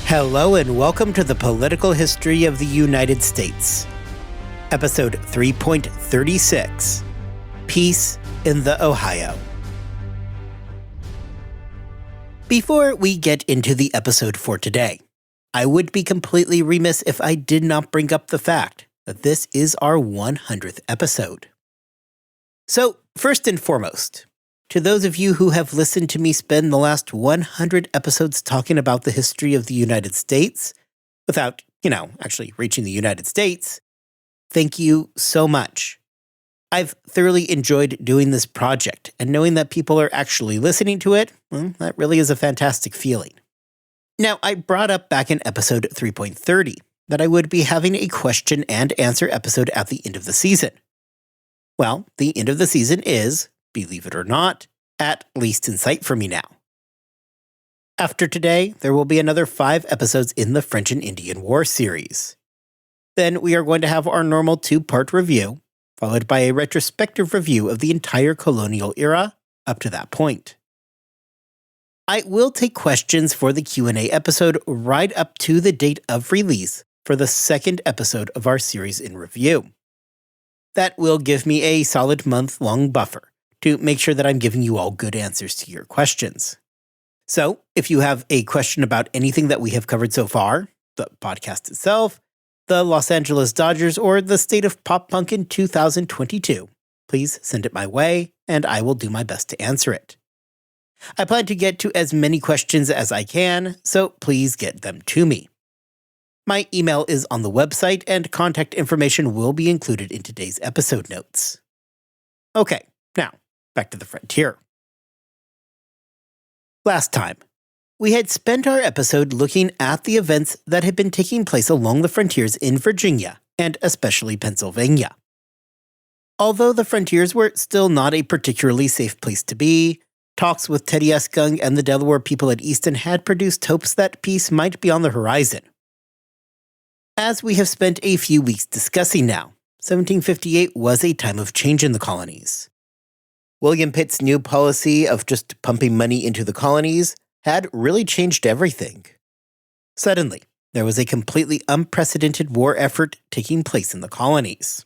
Hello and welcome to the Political History of the United States. Episode 3.36, Peace in the Ohio. Before we get into the episode for today, I would be completely remiss if I did not bring up the fact that this is our 100th episode. So, first and foremost, to those of you who have listened to me spend the last 100 episodes talking about the history of the United States, without, actually reaching the United States, thank you so much. I've thoroughly enjoyed doing this project, and knowing that people are actually listening to it, well, that really is a fantastic feeling. Now, I brought up back in episode 3.30 that I would be having a question and answer episode at the end of the season. Well, the end of the season is, believe it or not, at least in sight for me now. After today, there will be another 5 episodes in the French and Indian War series. Then we are going to have our normal 2-part review, followed by a retrospective review of the entire colonial era up to that point. I will take questions for the Q&A episode right up to the date of release for the second episode of our series in review. That will give me a solid month-long buffer to make sure that I'm giving you all good answers to your questions. So, if you have a question about anything that we have covered so far, the podcast itself, the Los Angeles Dodgers, or the state of pop punk in 2022, please send it my way, and I will do my best to answer it. I plan to get to as many questions as I can, so please get them to me. My email is on the website, and contact information will be included in today's episode notes. Okay, now, back to the frontier. Last time, we had spent our episode looking at the events that had been taking place along the frontiers in Virginia, and especially Pennsylvania. Although the frontiers were still not a particularly safe place to be, talks with Teddy S. Gung and the Delaware people at Easton had produced hopes that peace might be on the horizon. As we have spent a few weeks discussing now, 1758 was a time of change in the colonies. William Pitt's new policy of just pumping money into the colonies had really changed everything. Suddenly, there was a completely unprecedented war effort taking place in the colonies.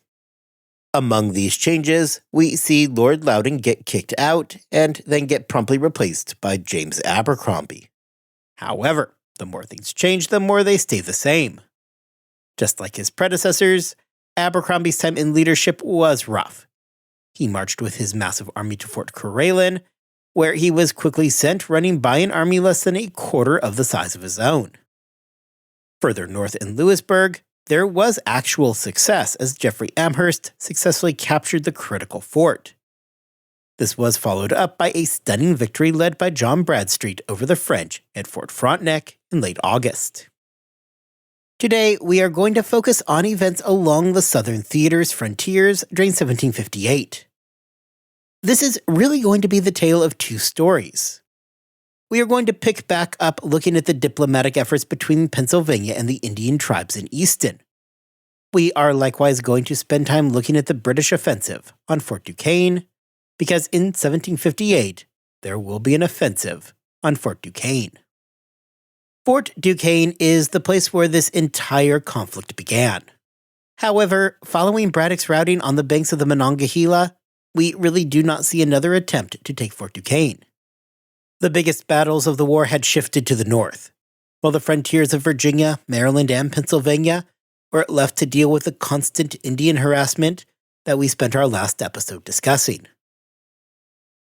Among these changes, we see Lord Loudoun get kicked out and then get promptly replaced by James Abercrombie. However, the more things change, the more they stay the same. Just like his predecessors, Abercrombie's time in leadership was rough. He marched with his massive army to Fort Carillon, where he was quickly sent running by an army less than a quarter of the size of his own. Further north in Louisburg, there was actual success as Jeffrey Amherst successfully captured the critical fort. This was followed up by a stunning victory led by John Bradstreet over the French at Fort Frontenac in late August. Today, we are going to focus on events along the Southern Theater's frontiers during 1758. This is really going to be the tale of 2 stories. We are going to pick back up looking at the diplomatic efforts between Pennsylvania and the Indian tribes in Easton. We are likewise going to spend time looking at the British offensive on Fort Duquesne, because in 1758, there will be an offensive on Fort Duquesne. Fort Duquesne is the place where this entire conflict began. However, following Braddock's routing on the banks of the Monongahela, we really do not see another attempt to take Fort Duquesne. The biggest battles of the war had shifted to the north, while the frontiers of Virginia, Maryland, and Pennsylvania were left to deal with the constant Indian harassment that we spent our last episode discussing.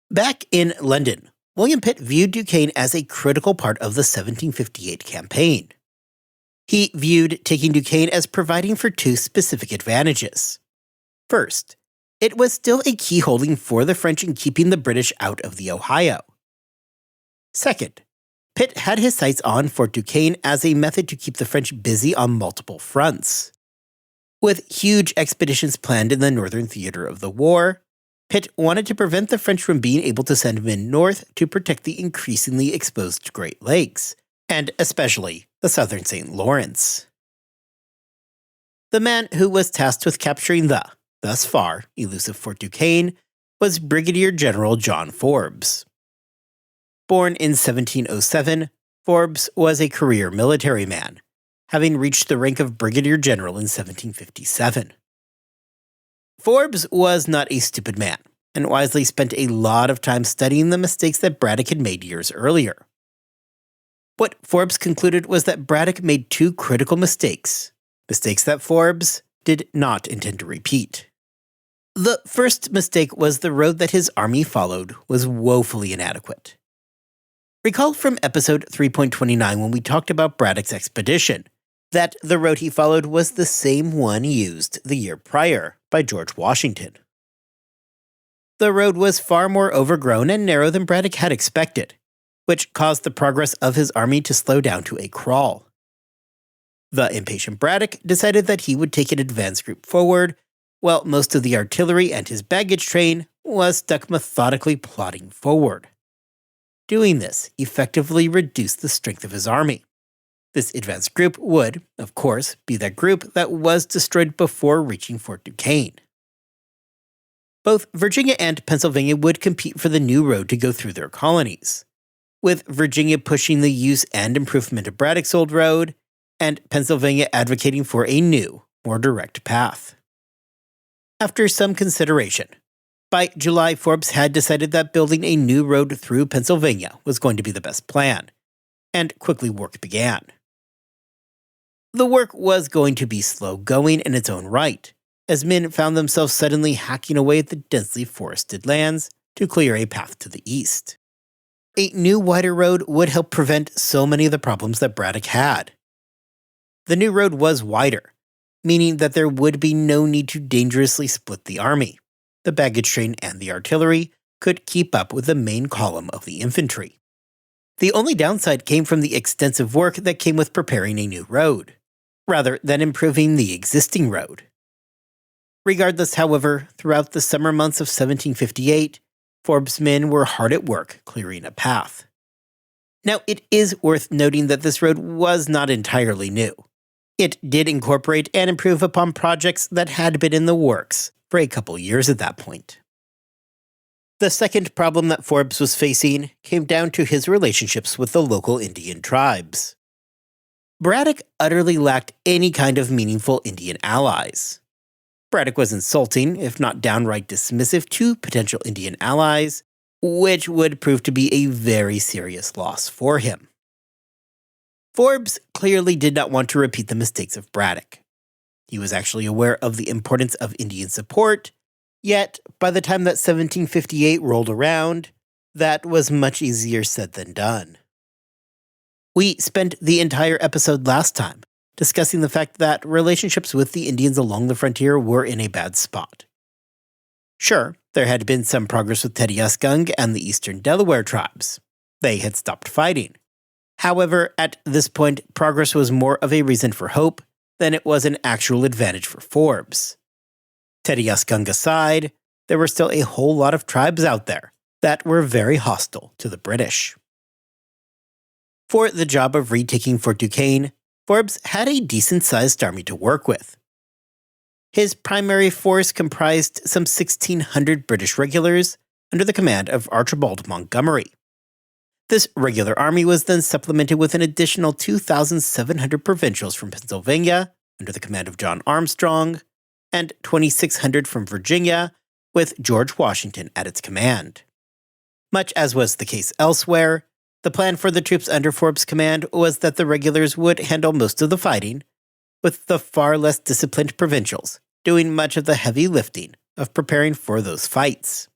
Back in London, William Pitt viewed Duquesne as a critical part of the 1758 campaign. He viewed taking Duquesne as providing for 2 specific advantages. First, it was still a key holding for the French in keeping the British out of the Ohio. Second, Pitt had his sights on Fort Duquesne as a method to keep the French busy on multiple fronts. With huge expeditions planned in the northern theater of the war, Pitt wanted to prevent the French from being able to send men north to protect the increasingly exposed Great Lakes, and especially the southern St. Lawrence. The man who was tasked with capturing the, thus far, elusive Fort Duquesne was Brigadier General John Forbes. Born in 1707, Forbes was a career military man, having reached the rank of brigadier general in 1757. Forbes was not a stupid man, and wisely spent a lot of time studying the mistakes that Braddock had made years earlier. What Forbes concluded was that Braddock made two critical mistakes that Forbes did not intend to repeat. The first mistake was the road that his army followed was woefully inadequate. Recall from episode 3.29 when we talked about Braddock's expedition, that the road he followed was the same one used the year prior by George Washington. The road was far more overgrown and narrow than Braddock had expected, which caused the progress of his army to slow down to a crawl. The impatient Braddock decided that he would take an advance group forward, while most of the artillery and his baggage train was stuck methodically plodding forward. Doing this effectively reduced the strength of his army. This advance group would, of course, be that group that was destroyed before reaching Fort Duquesne. Both Virginia and Pennsylvania would compete for the new road to go through their colonies, with Virginia pushing the use and improvement of Braddock's old road, and Pennsylvania advocating for a new, more direct path. After some consideration, by July, Forbes had decided that building a new road through Pennsylvania was going to be the best plan, and quickly work began. The work was going to be slow going in its own right, as men found themselves suddenly hacking away at the densely forested lands to clear a path to the east. A new, wider road would help prevent so many of the problems that Braddock had. The new road was wider, meaning that there would be no need to dangerously split the army. The baggage train and the artillery could keep up with the main column of the infantry. The only downside came from the extensive work that came with preparing a new road, rather than improving the existing road. Regardless, however, throughout the summer months of 1758, Forbes' men were hard at work clearing a path. Now, it is worth noting that this road was not entirely new. It did incorporate and improve upon projects that had been in the works for a couple years at that point. The second problem that Forbes was facing came down to his relationships with the local Indian tribes. Braddock utterly lacked any kind of meaningful Indian allies. Braddock was insulting, if not downright dismissive, to potential Indian allies, which would prove to be a very serious loss for him. Forbes clearly did not want to repeat the mistakes of Braddock. He was actually aware of the importance of Indian support, yet by the time that 1758 rolled around, that was much easier said than done. We spent the entire episode last time discussing the fact that relationships with the Indians along the frontier were in a bad spot. Sure, there had been some progress with Teddyusgung and the eastern Delaware tribes. They had stopped fighting. However, at this point, progress was more of a reason for hope than it was an actual advantage for Forbes. Teddyusgung aside, there were still a whole lot of tribes out there that were very hostile to the British. For the job of retaking Fort Duquesne, Forbes had a decent-sized army to work with. His primary force comprised some 1,600 British regulars under the command of Archibald Montgomery. This regular army was then supplemented with an additional 2,700 provincials from Pennsylvania under the command of John Armstrong, and 2,600 from Virginia with George Washington at its command. Much as was the case elsewhere, the plan for the troops under Forbes' command was that the regulars would handle most of the fighting, with the far less disciplined provincials doing much of the heavy lifting of preparing for those fights.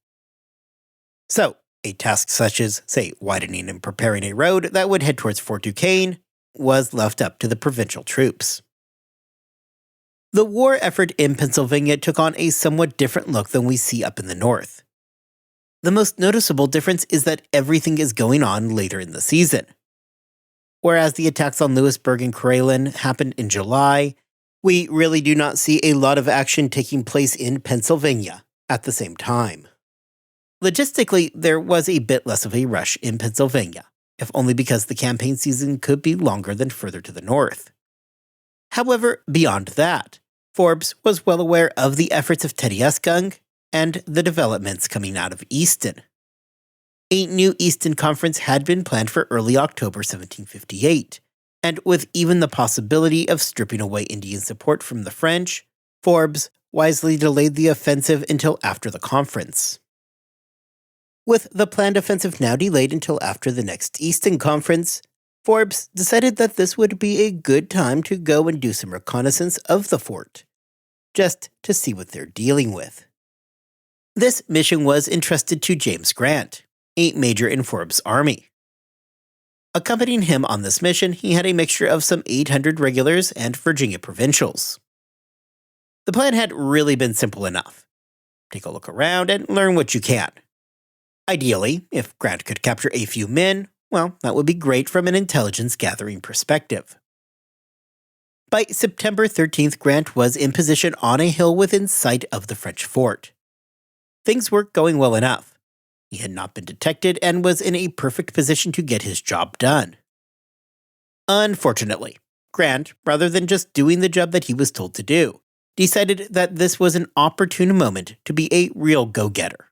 So, a task such as, say, widening and preparing a road that would head towards Fort Duquesne was left up to the provincial troops. The war effort in Pennsylvania took on a somewhat different look than we see up in the north. The most noticeable difference is that everything is going on later in the season. Whereas the attacks on Louisburg and Craelin happened in July, we really do not see a lot of action taking place in Pennsylvania at the same time. Logistically, there was a bit less of a rush in Pennsylvania, if only because the campaign season could be longer than further to the north. However, beyond that, Forbes was well aware of the efforts of Teddyusgung and the developments coming out of Easton. A new Eastern Conference had been planned for early October 1758, and with even the possibility of stripping away Indian support from the French, Forbes wisely delayed the offensive until after the conference. With the planned offensive now delayed until after the next Eastern Conference, Forbes decided that this would be a good time to go and do some reconnaissance of the fort, just to see what they're dealing with. This mission was entrusted to James Grant, a major in Forbes' army. Accompanying him on this mission, he had a mixture of some 800 regulars and Virginia provincials. The plan had really been simple enough. Take a look around and learn what you can. Ideally, if Grant could capture a few men, well, that would be great from an intelligence gathering perspective. By September 13th, Grant was in position on a hill within sight of the French fort. Things were going well enough. He had not been detected and was in a perfect position to get his job done. Unfortunately, Grant, rather than just doing the job that he was told to do, decided that this was an opportune moment to be a real go-getter.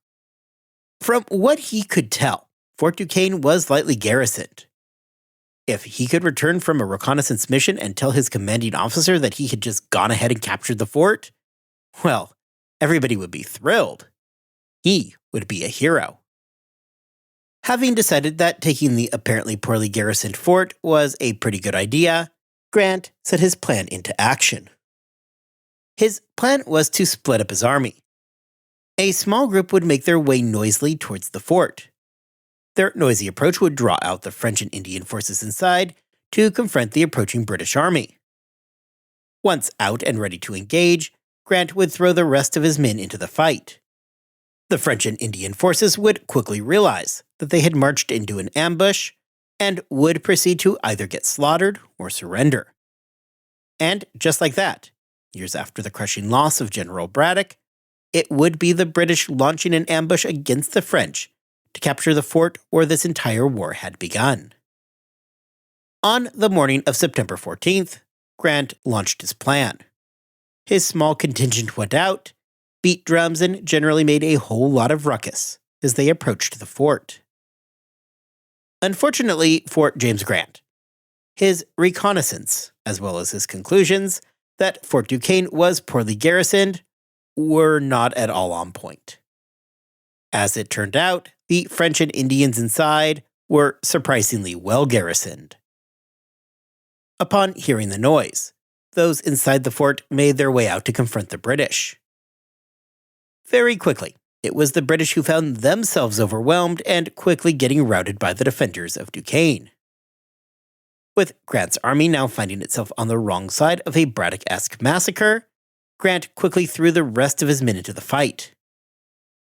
From what he could tell, Fort Duquesne was lightly garrisoned. If he could return from a reconnaissance mission and tell his commanding officer that he had just gone ahead and captured the fort, well, everybody would be thrilled. He would be a hero. Having decided that taking the apparently poorly garrisoned fort was a pretty good idea, Grant set his plan into action. His plan was to split up his army. A small group would make their way noisily towards the fort. Their noisy approach would draw out the French and Indian forces inside to confront the approaching British army. Once out and ready to engage, Grant would throw the rest of his men into the fight. The French and Indian forces would quickly realize that they had marched into an ambush and would proceed to either get slaughtered or surrender. And just like that, years after the crushing loss of General Braddock, it would be the British launching an ambush against the French to capture the fort where this entire war had begun. On the morning of September 14th, Grant launched his plan. His small contingent went out, beat drums, and generally made a whole lot of ruckus as they approached the fort. Unfortunately for James Grant, his reconnaissance, as well as his conclusions that Fort Duquesne was poorly garrisoned, were not at all on point. As it turned out, the French and Indians inside were surprisingly well garrisoned. Upon hearing the noise, those inside the fort made their way out to confront the British. Very quickly, it was the British who found themselves overwhelmed and quickly getting routed by the defenders of Duquesne. With Grant's army now finding itself on the wrong side of a Braddock-esque massacre, Grant quickly threw the rest of his men into the fight.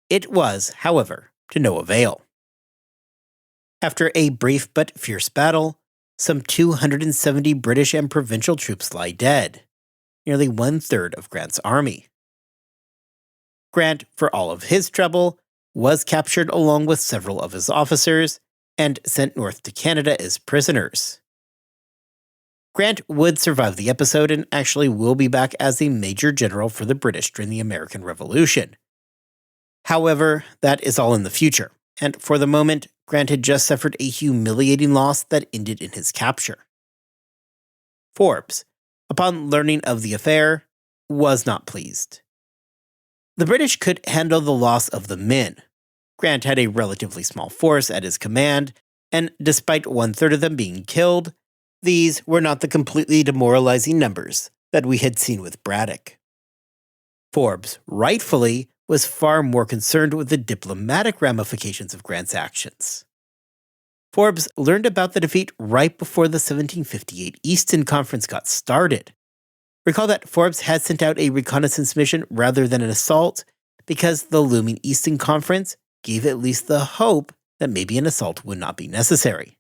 It was, however, to no avail. After a brief but fierce battle, some 270 British and provincial troops lie dead, nearly 1/3 of Grant's army. Grant, for all of his trouble, was captured along with several of his officers and sent north to Canada as prisoners. Grant would survive the episode and actually will be back as a major general for the British during the American Revolution. However, that is all in the future, and for the moment, Grant had just suffered a humiliating loss that ended in his capture. Forbes, upon learning of the affair, was not pleased. The British could handle the loss of the men. Grant had a relatively small force at his command, and despite 1/3 of them being killed, these were not the completely demoralizing numbers that we had seen with Braddock. Forbes, rightfully, was far more concerned with the diplomatic ramifications of Grant's actions. Forbes learned about the defeat right before the 1758 Eastern Conference got started. Recall that Forbes had sent out a reconnaissance mission rather than an assault because the looming Eastern Conference gave at least the hope that maybe an assault would not be necessary.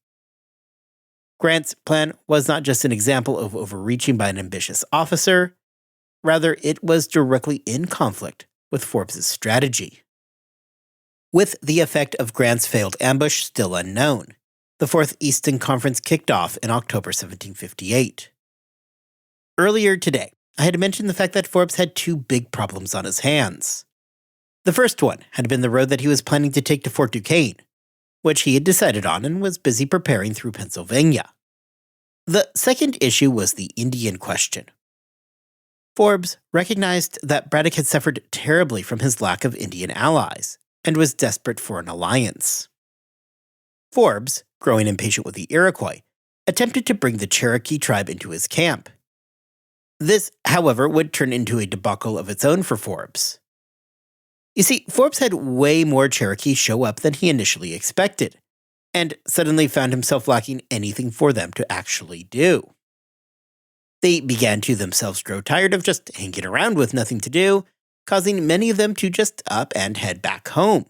Grant's plan was not just an example of overreaching by an ambitious officer, rather it was directly in conflict with Forbes' strategy. With the effect of Grant's failed ambush still unknown, the Fourth Eastern Conference kicked off in October 1758. Earlier today, I had mentioned the fact that Forbes had two big problems on his hands. The first one had been the road that he was planning to take to Fort Duquesne, which he had decided on and was busy preparing through Pennsylvania. The second issue was the Indian question. Forbes recognized that Braddock had suffered terribly from his lack of Indian allies and was desperate for an alliance. Forbes, growing impatient with the Iroquois, attempted to bring the Cherokee tribe into his camp. This, however, would turn into a debacle of its own for Forbes. You see, Forbes had way more Cherokee show up than he initially expected, and suddenly found himself lacking anything for them to actually do. They began to themselves grow tired of just hanging around with nothing to do, causing many of them to just up and head back home.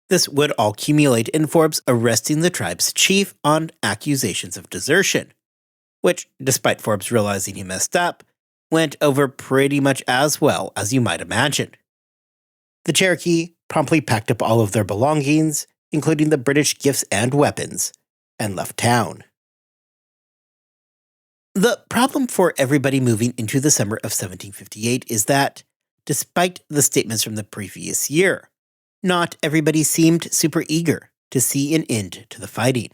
This would all accumulate in Forbes arresting the tribe's chief on accusations of desertion, which, despite Forbes realizing he messed up, went over pretty much as well as you might imagine. The Cherokee promptly packed up all of their belongings, including the British gifts and weapons, and left town. The problem for everybody moving into the summer of 1758 is that, despite the statements from the previous year, not everybody seemed super eager to see an end to the fighting.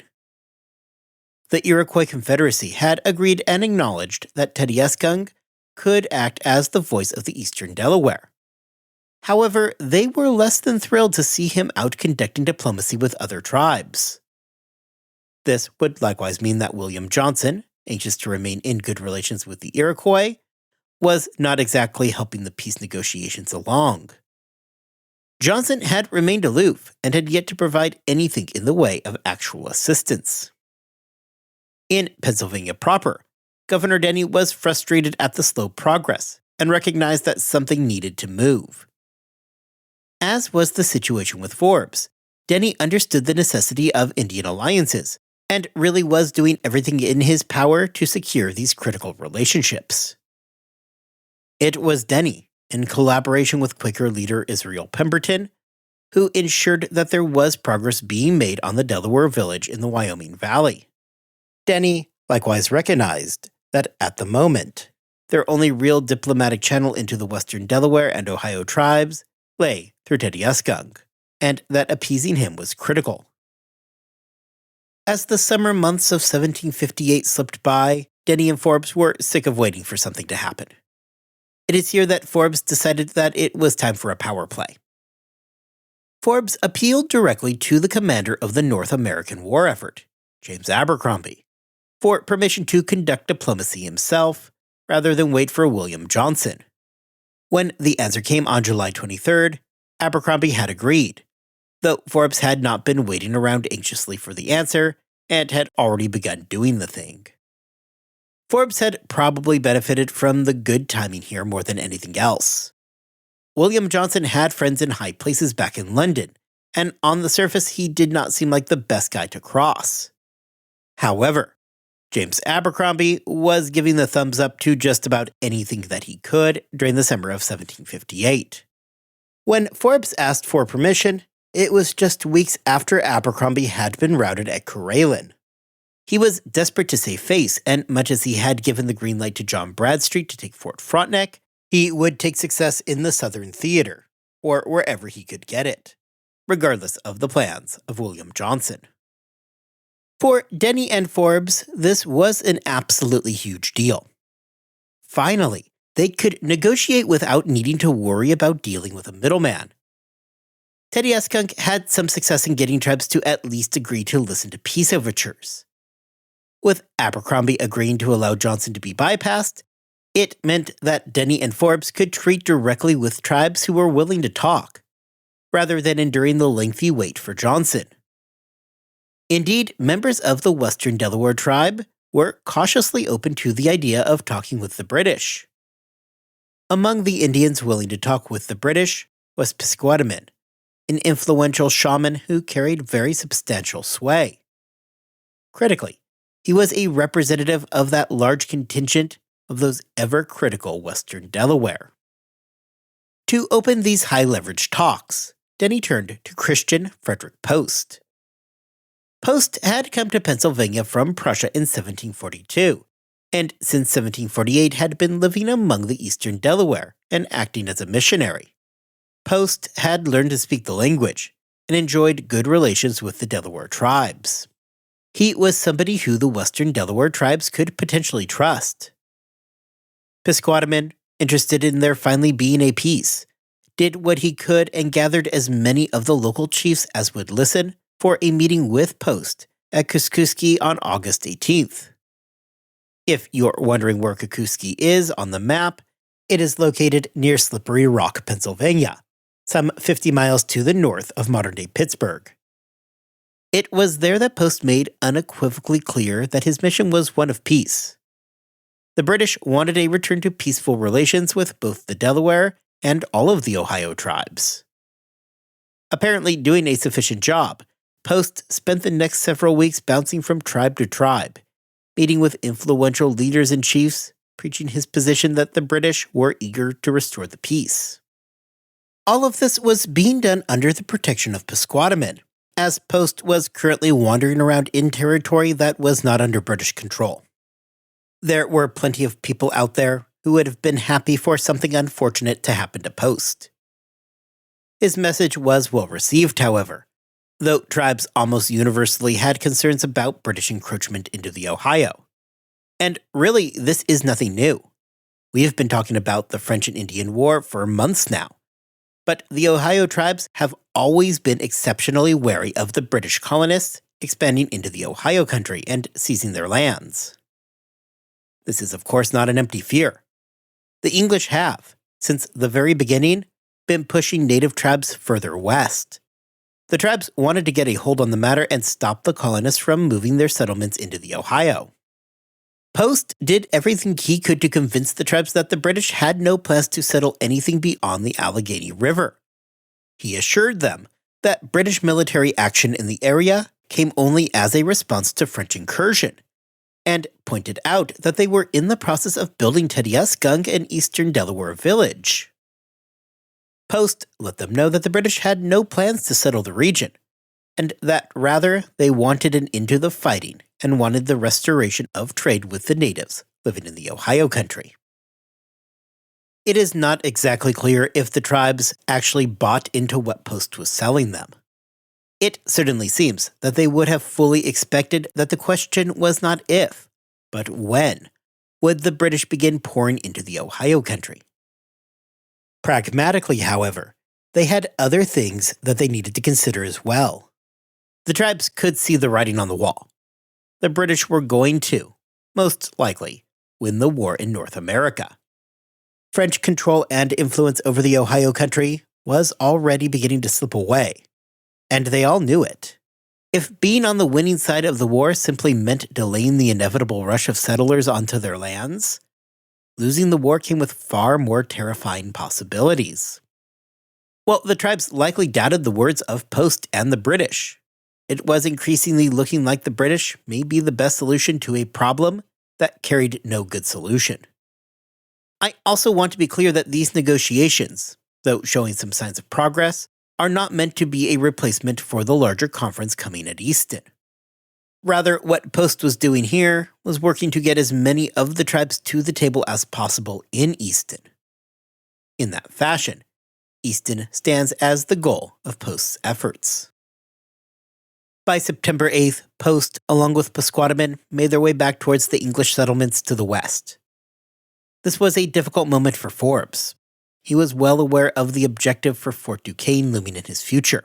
The Iroquois Confederacy had agreed and acknowledged that Teddyeskung could act as the voice of the Eastern Delaware. However, they were less than thrilled to see him out conducting diplomacy with other tribes. This would likewise mean that William Johnson, anxious to remain in good relations with the Iroquois, was not exactly helping the peace negotiations along. Johnson had remained aloof and had yet to provide anything in the way of actual assistance. In Pennsylvania proper, Governor Denny was frustrated at the slow progress and recognized that something needed to move. As was the situation with Forbes, Denny understood the necessity of Indian alliances and really was doing everything in his power to secure these critical relationships. It was Denny, in collaboration with Quaker leader Israel Pemberton, who ensured that there was progress being made on the Delaware Village in the Wyoming Valley. Denny likewise recognized that at the moment, their only real diplomatic channel into the western Delaware and Ohio tribes lay through Teddyeskung, and that appeasing him was critical. As the summer months of 1758 slipped by, Denny and Forbes were sick of waiting for something to happen. It is here that Forbes decided that it was time for a power play. Forbes appealed directly to the commander of the North American war effort, James Abercrombie, for permission to conduct diplomacy himself, rather than wait for William Johnson. When the answer came on July 23rd, Abercrombie had agreed, though Forbes had not been waiting around anxiously for the answer and had already begun doing the thing. Forbes had probably benefited from the good timing here more than anything else. William Johnson had friends in high places back in London, and on the surface he did not seem like the best guy to cross. However, James Abercrombie was giving the thumbs up to just about anything that he could during the summer of 1758. When Forbes asked for permission, it was just weeks after Abercrombie had been routed at Coralin. He was desperate to save face, and much as he had given the green light to John Bradstreet to take Fort Frontenac, he would take success in the Southern Theater, or wherever he could get it, regardless of the plans of William Johnson. For Denny and Forbes, this was an absolutely huge deal. Finally, they could negotiate without needing to worry about dealing with a middleman. Teddyeskung had some success in getting tribes to at least agree to listen to peace overtures. With Abercrombie agreeing to allow Johnson to be bypassed, it meant that Denny and Forbes could treat directly with tribes who were willing to talk, rather than enduring the lengthy wait for Johnson. Indeed, members of the Western Delaware tribe were cautiously open to the idea of talking with the British. Among the Indians willing to talk with the British was Pisquatamin, an influential shaman who carried very substantial sway. Critically, he was a representative of that large contingent of those ever-critical Western Delaware. To open these high-leverage talks, Denny turned to Christian Frederick Post. Post had come to Pennsylvania from Prussia in 1742, and since 1748 had been living among the eastern Delaware and acting as a missionary. Post had learned to speak the language, and enjoyed good relations with the Delaware tribes. He was somebody who the Western Delaware tribes could potentially trust. Pisquatamon, interested in there finally being a peace, did what he could and gathered as many of the local chiefs as would listen for a meeting with Post at Kosciuszko on August 18th. If you're wondering where Kosciuszko is on the map, it is located near Slippery Rock, Pennsylvania, some 50 miles to the north of modern-day Pittsburgh. It was there that Post made unequivocally clear that his mission was one of peace. The British wanted a return to peaceful relations with both the Delaware and all of the Ohio tribes. Apparently doing a sufficient job, Post spent the next several weeks bouncing from tribe to tribe, meeting with influential leaders and chiefs, preaching his position that the British were eager to restore the peace. All of this was being done under the protection of Pisquatamon, as Post was currently wandering around in territory that was not under British control. There were plenty of people out there who would have been happy for something unfortunate to happen to Post. His message was well received, however, though tribes almost universally had concerns about British encroachment into the Ohio. And really, this is nothing new. We have been talking about the French and Indian War for months now. But the Ohio tribes have always been exceptionally wary of the British colonists expanding into the Ohio country and seizing their lands. This is, of course, not an empty fear. The English have, since the very beginning, been pushing native tribes further west. The tribes wanted to get a hold on the matter and stop the colonists from moving their settlements into the Ohio. Post did everything he could to convince the tribes that the British had no plans to settle anything beyond the Allegheny River. He assured them that British military action in the area came only as a response to French incursion, and pointed out that they were in the process of building Teddyuskung, an eastern Delaware village. Post let them know that the British had no plans to settle the region, and that rather they wanted an end to the fighting and wanted the restoration of trade with the natives living in the Ohio country. It is not exactly clear if the tribes actually bought into what Post was selling them. It certainly seems that they would have fully expected that the question was not if, but when, would the British begin pouring into the Ohio country. Pragmatically, however, they had other things that they needed to consider as well. The tribes could see the writing on the wall. The British were going to, most likely, win the war in North America. French control and influence over the Ohio country was already beginning to slip away, and they all knew it. If being on the winning side of the war simply meant delaying the inevitable rush of settlers onto their lands, losing the war came with far more terrifying possibilities. Well, the tribes likely doubted the words of Post and the British. It was increasingly looking like the British may be the best solution to a problem that carried no good solution. I also want to be clear that these negotiations, though showing some signs of progress, are not meant to be a replacement for the larger conference coming at Easton. Rather, what Post was doing here was working to get as many of the tribes to the table as possible in Easton. In that fashion, Easton stands as the goal of Post's efforts. By September 8th, Post, along with Pisquatamon, made their way back towards the English settlements to the west. This was a difficult moment for Forbes. He was well aware of the objective for Fort Duquesne looming in his future.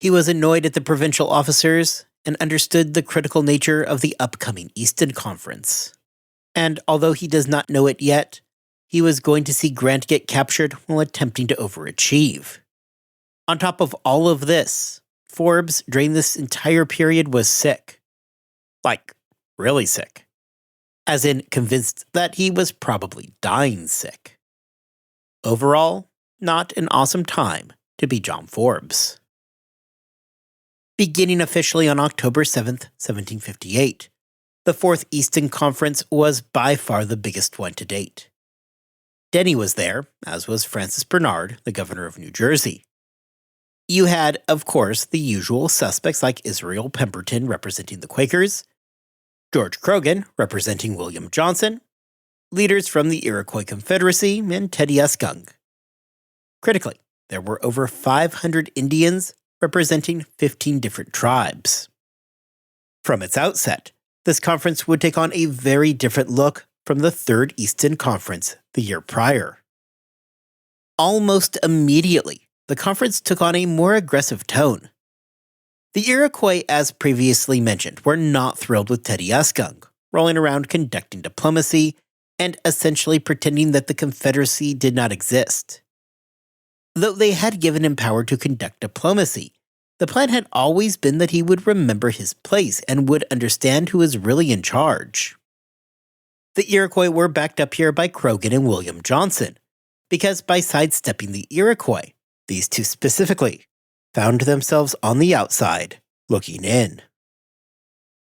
He was annoyed at the provincial officers and understood the critical nature of the upcoming Easton Conference. And although he does not know it yet, he was going to see Grant get captured while attempting to overachieve. On top of all of this, Forbes, during this entire period, was sick. Like, really sick. As in, convinced that he was probably dying sick. Overall, not an awesome time to be John Forbes. Beginning officially on October 7th, 1758, the Fourth Easton Conference was by far the biggest one to date. Denny was there, as was Francis Bernard, the governor of New Jersey. You had, of course, the usual suspects like Israel Pemberton representing the Quakers, George Croghan representing William Johnson, leaders from the Iroquois Confederacy, and Teddyuskung. Critically, there were over 500 Indians, representing 15 different tribes. From its outset, this conference would take on a very different look from the Third Easton Conference the year prior. Almost immediately, the conference took on a more aggressive tone. The Iroquois, as previously mentioned, were not thrilled with Teddyuskung, rolling around conducting diplomacy and essentially pretending that the Confederacy did not exist. Though they had given him power to conduct diplomacy, the plan had always been that he would remember his place and would understand who was really in charge. The Iroquois were backed up here by Croghan and William Johnson, because by sidestepping the Iroquois, these two specifically found themselves on the outside, looking in.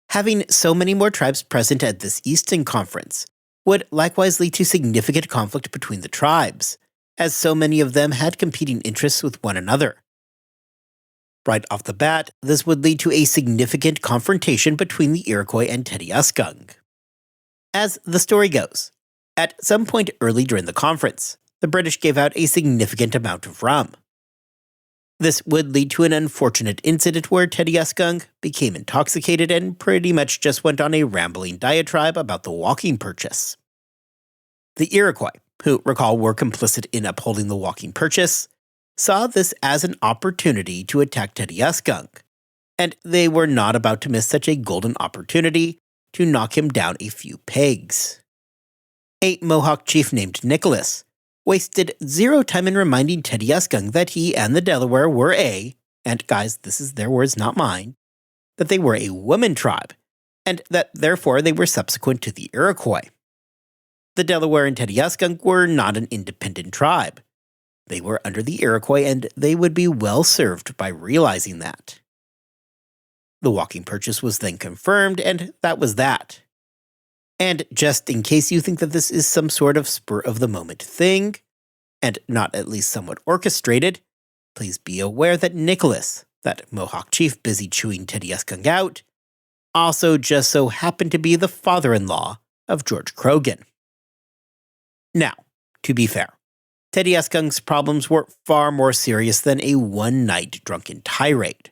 Having so many more tribes present at this Easton Conference would likewise lead to significant conflict between the tribes, as so many of them had competing interests with one another. Right off the bat, this would lead to a significant confrontation between the Iroquois and Teddyuskung. As the story goes, at some point early during the conference, the British gave out a significant amount of rum. This would lead to an unfortunate incident where Teddyuskung became intoxicated and pretty much just went on a rambling diatribe about the walking purchase. The Iroquois, who recall were complicit in upholding the walking purchase, saw this as an opportunity to attack Teddyuskung, and they were not about to miss such a golden opportunity to knock him down a few pegs. A Mohawk chief named Nicholas wasted zero time in reminding Teddyuskung that he and the Delaware were and guys, this is their words, not mine, that they were a woman tribe, and that therefore they were subsequent to the Iroquois. The Delaware and Teddyuskung were not an independent tribe. They were under the Iroquois, and they would be well served by realizing that. The walking purchase was then confirmed, and that was that. And just in case you think that this is some sort of spur-of-the-moment thing, and not at least somewhat orchestrated, please be aware that Nicholas, that Mohawk chief busy chewing Teddyuskung out, also just so happened to be the father-in-law of George Croghan. Now, to be fair, Teddyuskung's problems were far more serious than a one-night drunken tirade.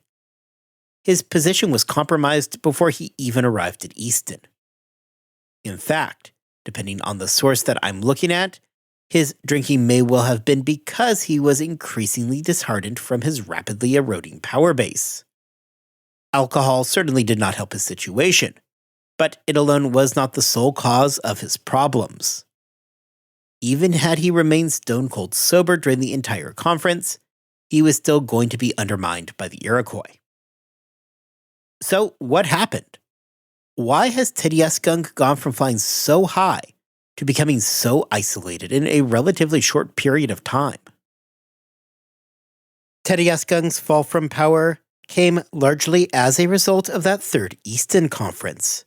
His position was compromised before he even arrived at Easton. In fact, depending on the source that I'm looking at, his drinking may well have been because he was increasingly disheartened from his rapidly eroding power base. Alcohol certainly did not help his situation, but it alone was not the sole cause of his problems. Even had he remained stone-cold sober during the entire conference, he was still going to be undermined by the Iroquois. So what happened? Why has Teddyuskung gone from flying so high to becoming so isolated in a relatively short period of time? Teddyuskung's fall from power came largely as a result of that Third Easton Conference,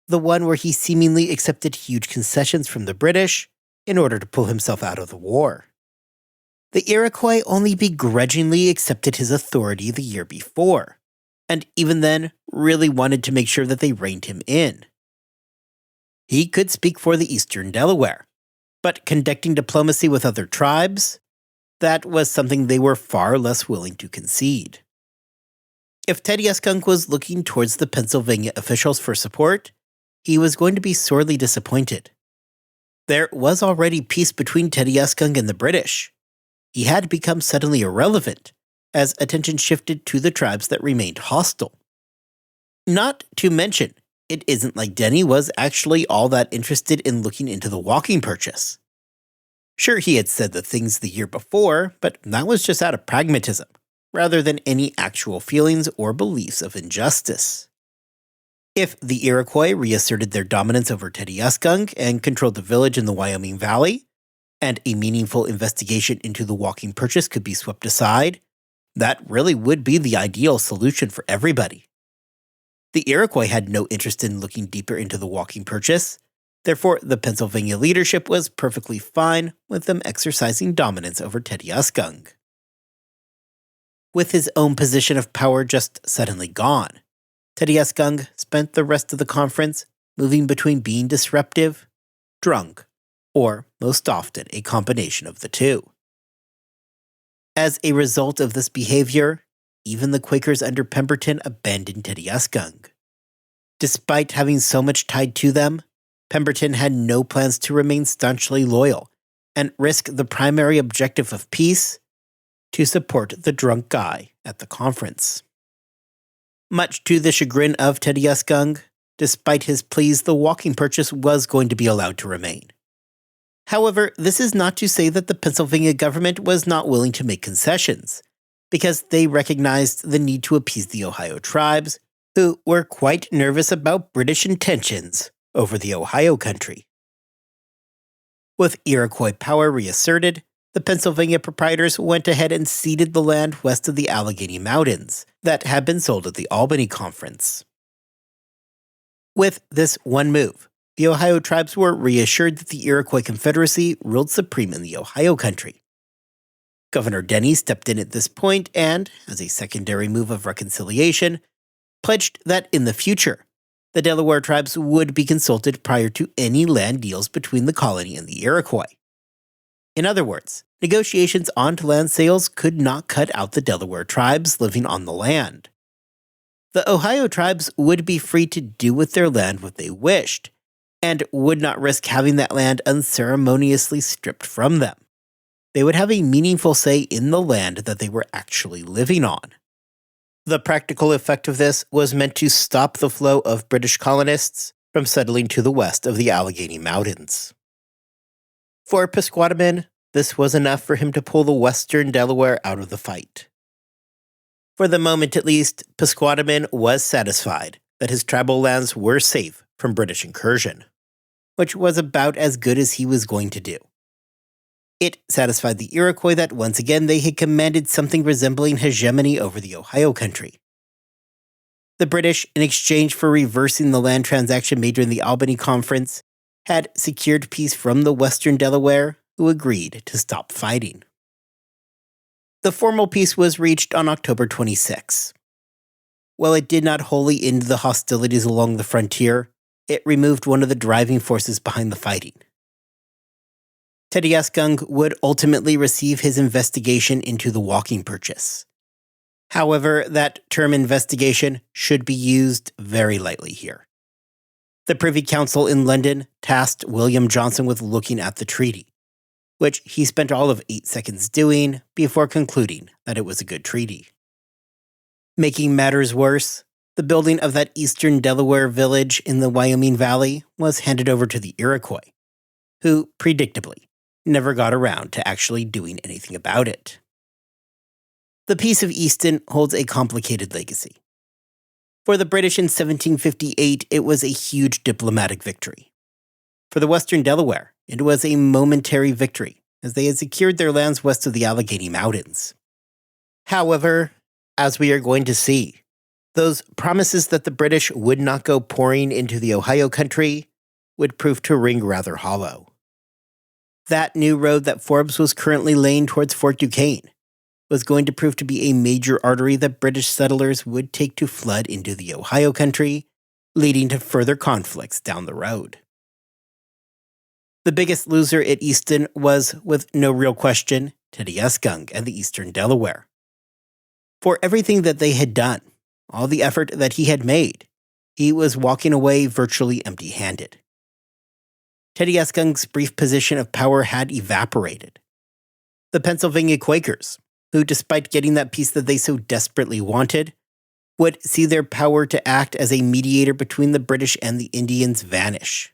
the one where he seemingly accepted huge concessions from the British in order to pull himself out of the war. The Iroquois only begrudgingly accepted his authority the year before, and even then really wanted to make sure that they reined him in. He could speak for the Eastern Delaware, but conducting diplomacy with other tribes, that was something they were far less willing to concede. If Teddyuskung was looking towards the Pennsylvania officials for support, he was going to be sorely disappointed. There was already peace between Teddyuskung and the British. He had become suddenly irrelevant, as attention shifted to the tribes that remained hostile. Not to mention, it isn't like Denny was actually all that interested in looking into the walking purchase. Sure, he had said the things the year before, but that was just out of pragmatism, rather than any actual feelings or beliefs of injustice. If the Iroquois reasserted their dominance over Teddyuskung and controlled the village in the Wyoming Valley, and a meaningful investigation into the walking purchase could be swept aside, that really would be the ideal solution for everybody. The Iroquois had no interest in looking deeper into the walking purchase, therefore the Pennsylvania leadership was perfectly fine with them exercising dominance over Teddyuskung. With his own position of power just suddenly gone, Teddyuskung spent the rest of the conference moving between being disruptive, drunk, or most often a combination of the two. As a result of this behavior, even the Quakers under Pemberton abandoned Teddyuskung. Despite having so much tied to them, Pemberton had no plans to remain staunchly loyal and risk the primary objective of peace to support the drunk guy at the conference. Much to the chagrin of Teddyuskung, despite his pleas, the walking purchase was going to be allowed to remain. However, this is not to say that the Pennsylvania government was not willing to make concessions, because they recognized the need to appease the Ohio tribes, who were quite nervous about British intentions over the Ohio country. With Iroquois power reasserted, the Pennsylvania proprietors went ahead and ceded the land west of the Allegheny Mountains that had been sold at the Albany Conference. With this one move, the Ohio tribes were reassured that the Iroquois Confederacy ruled supreme in the Ohio country. Governor Denny stepped in at this point and, as a secondary move of reconciliation, pledged that in the future, the Delaware tribes would be consulted prior to any land deals between the colony and the Iroquois. In other words, negotiations on land sales could not cut out the Delaware tribes living on the land. The Ohio tribes would be free to do with their land what they wished, and would not risk having that land unceremoniously stripped from them. They would have a meaningful say in the land that they were actually living on. The practical effect of this was meant to stop the flow of British colonists from settling to the west of the Allegheny Mountains. For Pisquattamin, this was enough for him to pull the western Delaware out of the fight. For the moment at least, Pisquattamin was satisfied that his tribal lands were safe from British incursion, which was about as good as he was going to do. It satisfied the Iroquois that once again they had commanded something resembling hegemony over the Ohio country. The British, in exchange for reversing the land transaction made during the Albany Conference, had secured peace from the western Delaware, who agreed to stop fighting. The formal peace was reached on October 26. While it did not wholly end the hostilities along the frontier, it removed one of the driving forces behind the fighting. Teddyuskung would ultimately receive his investigation into the walking purchase. However, that term investigation should be used very lightly here. The Privy Council in London tasked William Johnson with looking at the treaty, which he spent all of 8 seconds doing before concluding that it was a good treaty. Making matters worse, the building of that eastern Delaware village in the Wyoming Valley was handed over to the Iroquois, who, predictably, never got around to actually doing anything about it. The Peace of Easton holds a complicated legacy. For the British in 1758, it was a huge diplomatic victory. For the western Delaware, it was a momentary victory, as they had secured their lands west of the Allegheny Mountains. However, as we are going to see, those promises that the British would not go pouring into the Ohio country would prove to ring rather hollow. That new road that Forbes was currently laying towards Fort Duquesne was going to prove to be a major artery that British settlers would take to flood into the Ohio country, leading to further conflicts down the road. The biggest loser at Easton was, with no real question, Teddyuskung and the eastern Delaware. For everything that they had done, all the effort that he had made, he was walking away virtually empty-handed. Teddyuskung's brief position of power had evaporated. The Pennsylvania Quakers, who, despite getting that peace that they so desperately wanted, would see their power to act as a mediator between the British and the Indians vanish.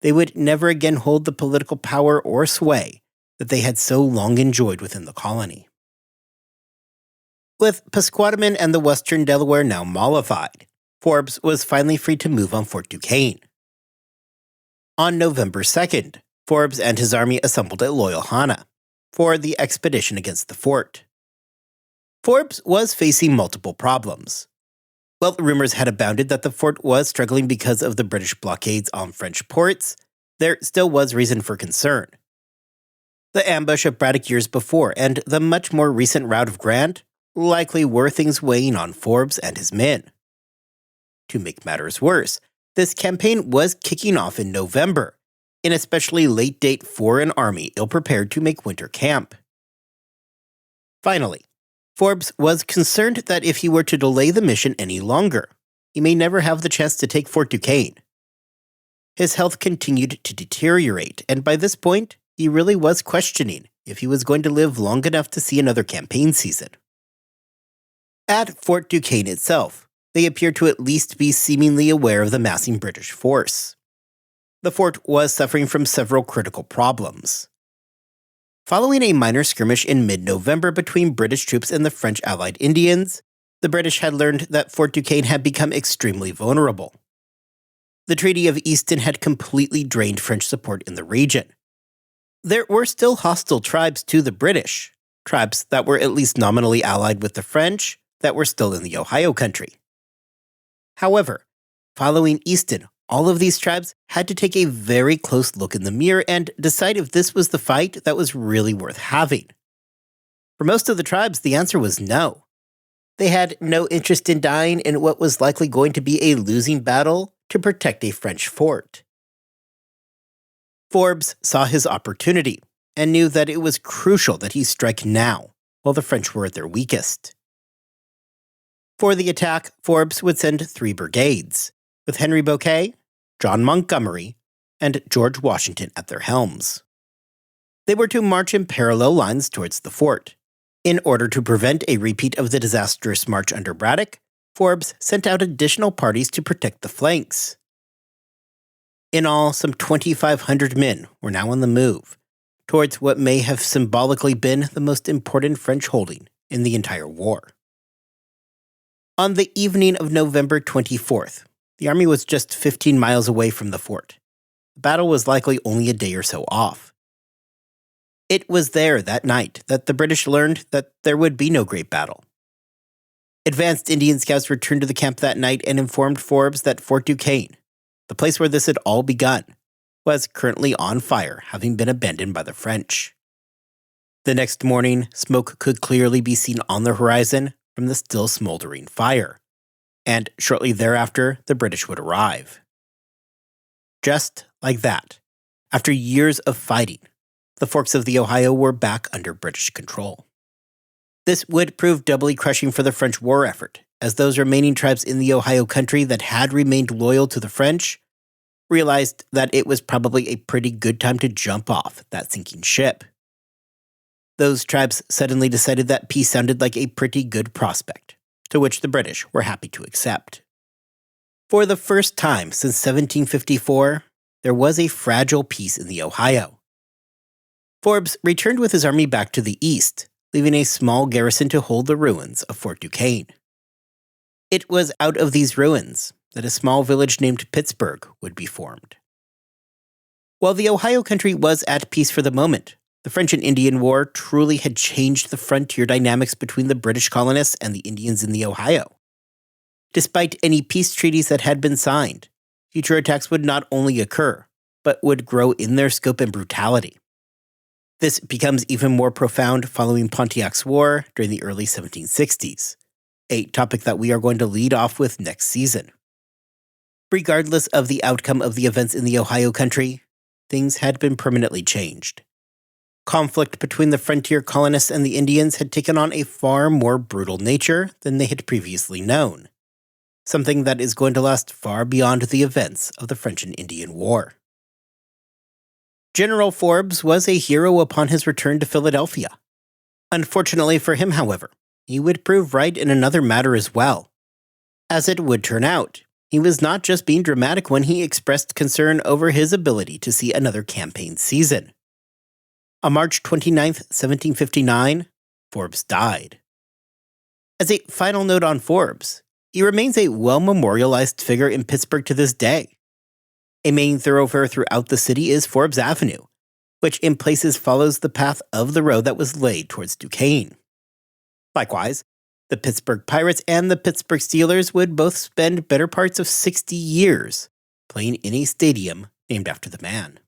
They would never again hold the political power or sway that they had so long enjoyed within the colony. With Pisquattamin and the western Delaware now mollified, Forbes was finally free to move on Fort Duquesne. On November 2nd, Forbes and his army assembled at Loyalhanna for the expedition against the fort. Forbes was facing multiple problems. While rumors had abounded that the fort was struggling because of the British blockades on French ports, there still was reason for concern. The ambush of Braddock years before and the much more recent rout of Grant likely were things weighing on Forbes and his men. To make matters worse, this campaign was kicking off in November, an especially late date for an army ill-prepared to make winter camp. Finally, Forbes was concerned that if he were to delay the mission any longer, he may never have the chance to take Fort Duquesne. His health continued to deteriorate, and by this point, he really was questioning if he was going to live long enough to see another campaign season. At Fort Duquesne itself, they appeared to at least be seemingly aware of the massing British force. The fort was suffering from several critical problems. Following a minor skirmish in mid-November between British troops and the French allied Indians, the British had learned that Fort Duquesne had become extremely vulnerable. The Treaty of Easton had completely drained French support in the region. There were still hostile tribes to the British, tribes that were at least nominally allied with the French that were still in the Ohio country. However, following Easton, all of these tribes had to take a very close look in the mirror and decide if this was the fight that was really worth having. For most of the tribes, the answer was no. They had no interest in dying in what was likely going to be a losing battle to protect a French fort. Forbes saw his opportunity and knew that it was crucial that he strike now, while the French were at their weakest. For the attack, Forbes would send 3 brigades, with Henry Bouquet, John Montgomery, and George Washington at their helms. They were to march in parallel lines towards the fort. In order to prevent a repeat of the disastrous march under Braddock, Forbes sent out additional parties to protect the flanks. In all, some 2,500 men were now on the move, towards what may have symbolically been the most important French holding in the entire war. On the evening of November 24th, the army was just 15 miles away from the fort. The battle was likely only a day or so off. It was there that night that the British learned that there would be no great battle. Advanced Indian scouts returned to the camp that night and informed Forbes that Fort Duquesne, the place where this had all begun, was currently on fire, having been abandoned by the French. The next morning, smoke could clearly be seen on the horizon from the still smoldering fire, and shortly thereafter, the British would arrive. Just like that, after years of fighting, the forks of the Ohio were back under British control. This would prove doubly crushing for the French war effort, as those remaining tribes in the Ohio country that had remained loyal to the French realized that it was probably a pretty good time to jump off that sinking ship. Those tribes suddenly decided that peace sounded like a pretty good prospect, to which the British were happy to accept. For the first time since 1754, there was a fragile peace in the Ohio. Forbes returned with his army back to the east, leaving a small garrison to hold the ruins of Fort Duquesne. It was out of these ruins that a small village named Pittsburgh would be formed. While the Ohio country was at peace for the moment, the French and Indian War truly had changed the frontier dynamics between the British colonists and the Indians in the Ohio. Despite any peace treaties that had been signed, future attacks would not only occur, but would grow in their scope and brutality. This becomes even more profound following Pontiac's War during the early 1760s, a topic that we are going to lead off with next season. Regardless of the outcome of the events in the Ohio country, things had been permanently changed. Conflict between the frontier colonists and the Indians had taken on a far more brutal nature than they had previously known, something that is going to last far beyond the events of the French and Indian War. General Forbes was a hero upon his return to Philadelphia. Unfortunately for him, however, he would prove right in another matter as well. As it would turn out, he was not just being dramatic when he expressed concern over his ability to see another campaign season. On March 29, 1759, Forbes died. As a final note on Forbes, he remains a well-memorialized figure in Pittsburgh to this day. A main thoroughfare throughout the city is Forbes Avenue, which in places follows the path of the road that was laid towards Duquesne. Likewise, the Pittsburgh Pirates and the Pittsburgh Steelers would both spend better parts of 60 years playing in a stadium named after the man.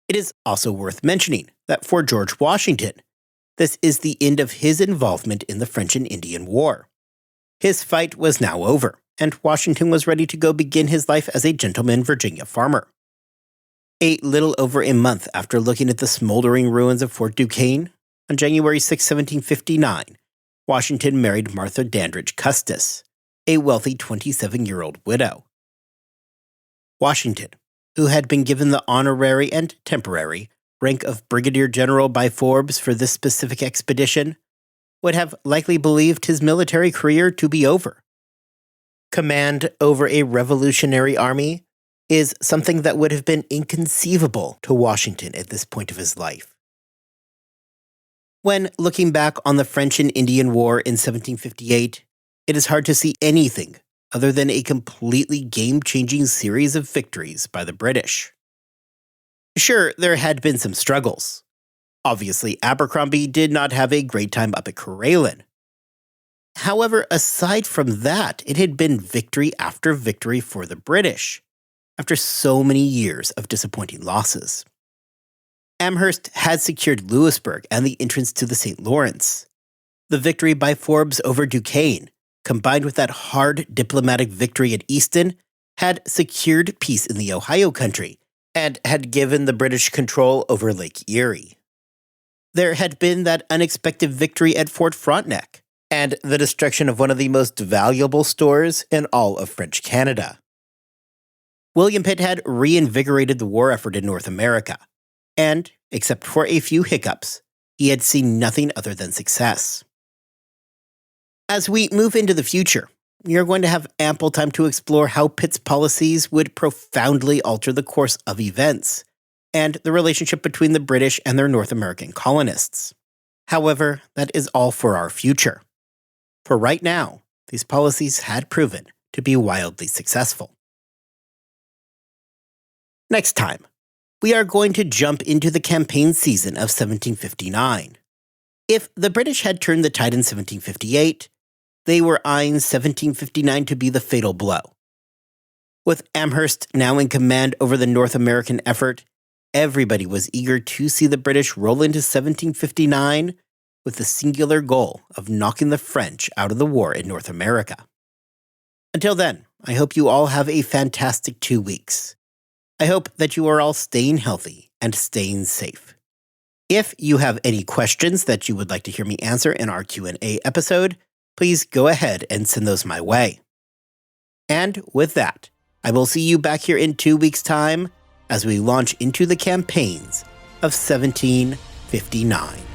It is also worth mentioning that for George Washington, this is the end of his involvement in the French and Indian War. His fight was now over, and Washington was ready to go begin his life as a gentleman Virginia farmer. A little over a month after looking at the smoldering ruins of Fort Duquesne, on January 6, 1759, Washington married Martha Dandridge Custis, a wealthy 27-year-old widow. Washington, who had been given the honorary and temporary rank of Brigadier General by Forbes for this specific expedition, would have likely believed his military career to be over. Command over a revolutionary army is something that would have been inconceivable to Washington at this point of his life. When looking back on the French and Indian War in 1758, it is hard to see anything other than a completely game-changing series of victories by the British. Sure, there had been some struggles. Obviously, Abercrombie did not have a great time up at Corallan. However, aside from that, it had been victory after victory for the British, after so many years of disappointing losses. Amherst had secured Louisbourg and the entrance to the St. Lawrence. The victory by Forbes over Duquesne, combined with that hard diplomatic victory at Easton, had secured peace in the Ohio country and had given the British control over Lake Erie. There had been that unexpected victory at Fort Frontenac and the destruction of one of the most valuable stores in all of French Canada. William Pitt had reinvigorated the war effort in North America, and, except for a few hiccups, he had seen nothing other than success. As we move into the future, we are going to have ample time to explore how Pitt's policies would profoundly alter the course of events and the relationship between the British and their North American colonists. However, that is all for our future. For right now, these policies had proven to be wildly successful. Next time, we are going to jump into the campaign season of 1759. If the British had turned the tide in 1758, they were eyeing 1759 to be the fatal blow. With Amherst now in command over the North American effort, everybody was eager to see the British roll into 1759 with the singular goal of knocking the French out of the war in North America. Until then, I hope you all have a fantastic 2 weeks. I hope that you are all staying healthy and staying safe. If you have any questions that you would like to hear me answer in our Q&A episode, please go ahead and send those my way. And with that, I will see you back here in 2 weeks' time as we launch into the campaigns of 1759.